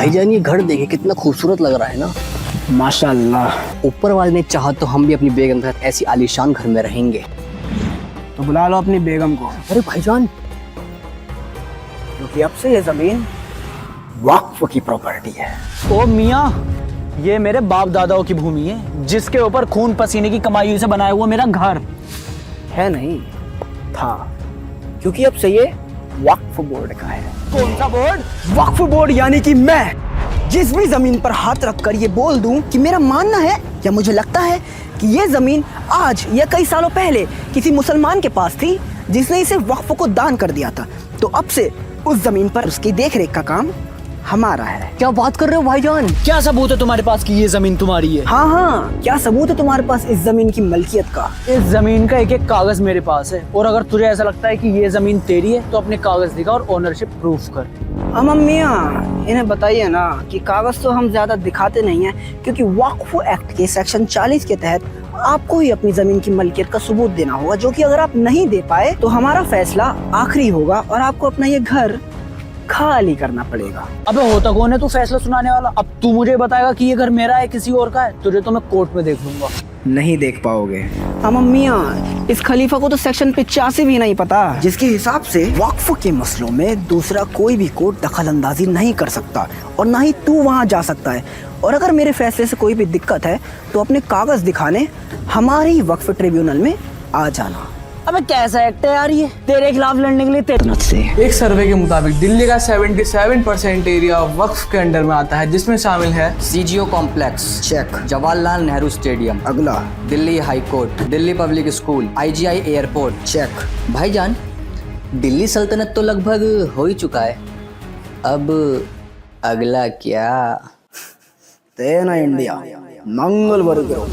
भाईजान ये घर देखे कितना खूबसूरत लग रहा है ना। माशाल्लाह। ऊपर वाले ने चाहा तो हम भी अपनी बेगम के साथ ऐसी आलीशान घर में रहेंगे। तो बुला लो अपनी बेगम को, अरे भाईजान, क्योंकि अब से ये जमीन वक्फ की प्रॉपर्टी है। ओ मियाँ, ये मेरे बाप दादाओं की भूमि है जिसके ऊपर खून पसीने की कमाई से बनाया हुआ मेरा घर है नहीं था, क्योंकि अब से ये वक्फ बोर्ड का है। कौन सा बोर्ड? वक्फ बोर्ड यानी कि मैं जिस भी जमीन पर हाथ रखकर ये बोल दूं कि मेरा मानना है या मुझे लगता है कि ये जमीन आज या कई सालों पहले किसी मुसलमान के पास थी जिसने इसे वक्फ को दान कर दिया था, तो अब से उस जमीन पर उसकी देखरेख का काम हमारा है। क्या बात कर रहे हो भाईजान? क्या सबूत है तुम्हारे पास कि ये जमीन तुम्हारी है? हाँ हाँ, क्या सबूत है तुम्हारे पास इस जमीन की मलकियत का? इस जमीन का एक एक कागज मेरे पास है, और अगर तुझे ऐसा लगता है कि ये जमीन तेरी है तो अपने कागज दिखा और ओनरशिप प्रूफ कर। हम अम्मियाँ इन्हें बताइए ना कि कागज तो हम ज्यादा दिखाते नहीं हैं, क्योंकि वक्फ एक्ट के सेक्शन 40 के तहत आपको ही अपनी जमीन की मलकियत का सबूत देना होगा, जो कि अगर आप नहीं दे पाए तो हमारा फैसला आखिरी होगा और आपको अपना ये घर खाली करना पड़ेगा। अबे होता कौन है तू फैसला सुनाने वाला? अब तू मुझे बताएगा कि ये घर मेरा है किसी और का है? तुझे तो मैं कोर्ट में देख लूंगा। नहीं देख पाओगे। हम अम्मियाँ, इस खलीफा को तो सेक्शन 85 भी नहीं पता, जिसके हिसाब से वक्फ के मसलों में दूसरा कोई भी कोर्ट दखल अंदाजी नहीं कर सकता और ना ही तू वहाँ जा सकता है। और अगर मेरे फैसले से कोई भी दिक्कत है तो अपने कागज दिखाने हमारे ही वक्फ ट्रिब्यूनल में आ जाना। अबे कैसा एक्ट है यार ये, तेरे खिलाफ लड़ने के लिए तेरे से। एक सर्वे के मुताबिक दिल्ली का 77% एरिया वक्फ के अंडर में आता है, जिसमें शामिल है CGO complex check. Jawaharlal Nehru stadium, अगला Delhi high court, Delhi public school, IGI airport. Check. भाईजान, दिल्ली सल्तनत तो लगभग हो ही चुका है, अब अगला क्या? तेना इंडिया मंगलवार करो।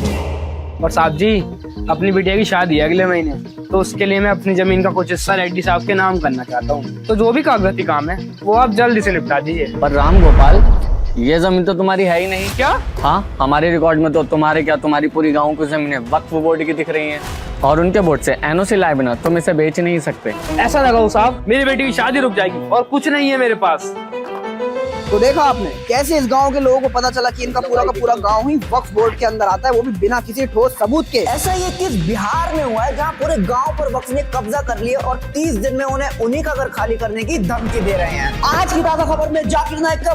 और साहब जी, अपनी बिटिया की शादी है अगले महीने, तो उसके लिए मैं अपनी जमीन का कुछ हिस्सा रेड्डी साहब के नाम करना चाहता हूँ, तो जो भी कागजाती काम है वो आप जल्दी से निपटा दीजिए। पर राम गोपाल, ये जमीन तो तुम्हारी है ही नहीं। क्या? हाँ, हमारे रिकॉर्ड में तो तुम्हारे क्या, तुम्हारी पूरी गांव की जमीनें वक्फ बोर्ड की दिख रही हैं, और उनके बोर्ड से एनओसी लाए बिना तुम इसे बेच नहीं सकते। ऐसा लगाओ साहब, मेरी बेटी की शादी रुक जाएगी और कुछ नहीं है मेरे पास। तो देखा आपने कैसे इस गांव के लोगों को पता चला कि इनका पूरा का पूरा गांव ही वक्फ बोर्ड के अंदर आता है, वो भी बिना किसी ठोस सबूत के। ऐसा ये किस बिहार में हुआ है जहां पूरे गांव पर वक्फ ने कब्जा कर लिया और 30 दिन में उन्हें उन्हीं का घर खाली करने की धमकी दे रहे हैं। आज की ताजा खबर में जाकिर नाइक का